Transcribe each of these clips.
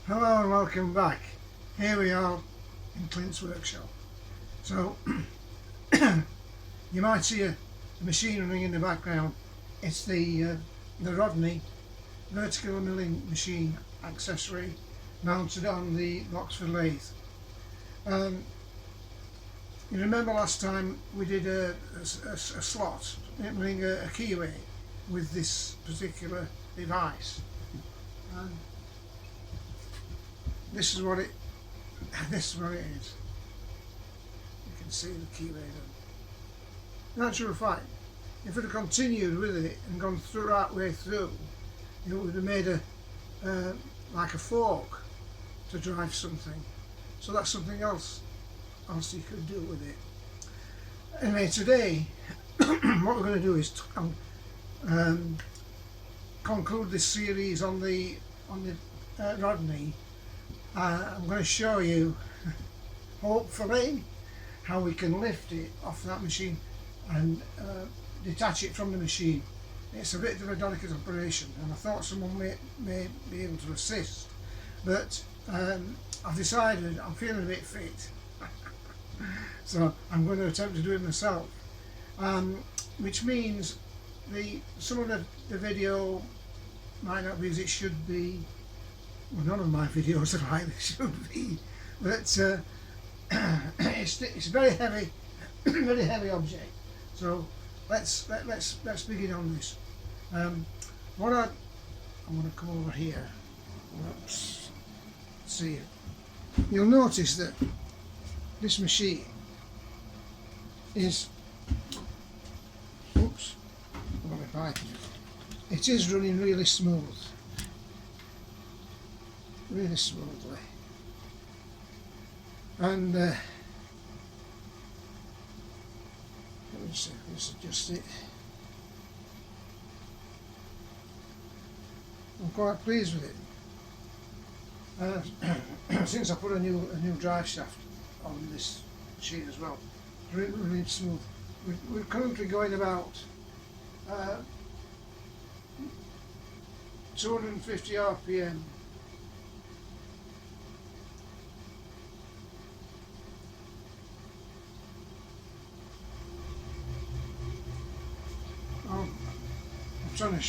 Hello and welcome back. Here we are in Clint's workshop. So you might see a machine running in the background. It's the Rodney vertical milling machine accessory mounted on the Boxford lathe. You remember last time we did a slot, milling a keyway with this particular device. And this is what it is. You can see the keyway done. In actual fact, if it had continued with it and gone through right way through, it would have made a like a fork to drive something. So that's something else you could do with it. Anyway, today what we're going to do is conclude this series on the Rodney. I'm going to show you, hopefully, how we can lift it off that machine and detach it from the machine. It's a bit of a delicate operation, and I thought someone may be able to assist, but I've decided I'm feeling a bit fit, so I'm going to attempt to do it myself, which means some of the video might not be as it should be. Well, none of my videos are like they should be, but it's a very heavy, very heavy object. So let's begin on this. I'm going to come over here. Oops. See, you'll notice that this machine is, oops, it is running really smooth. Really smoothly, and let me see, let's adjust it. I'm quite pleased with it. Since I put a new drive shaft on this machine as well, really smooth. We're currently going about 250 RPM. I'm trying to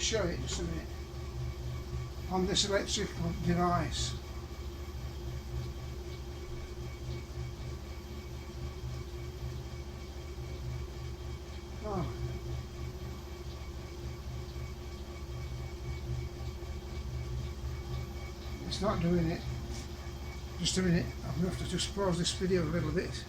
show it just a minute on this electrical device. Oh. It's not doing it. Just a minute, I'm going to have to just pause this video a little bit.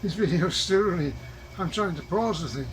This video is still running. I'm trying to pause the thing.